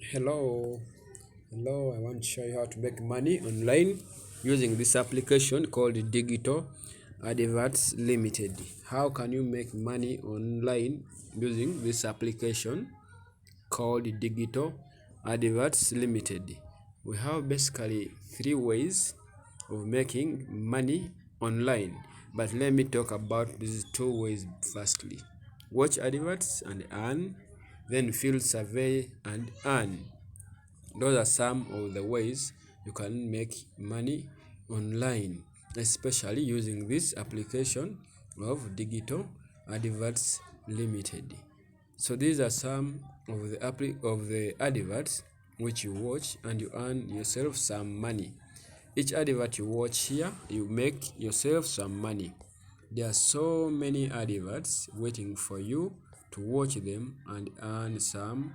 Hello, I want to show you how to make money online using this application called Digital Adverts Limited. How can you make money online using this application called Digital Adverts Limited? We have basically three ways of making money online, but let me talk about these two ways firstly. Watch adverts and earn, then field survey and earn. Those are some of the ways you can make money online, especially using this application of Digital Adverts Limited. So these are some of the adverts which you watch and you earn yourself some money. Each advert you watch here, you make yourself some money. There are so many adverts waiting for you to watch them and earn some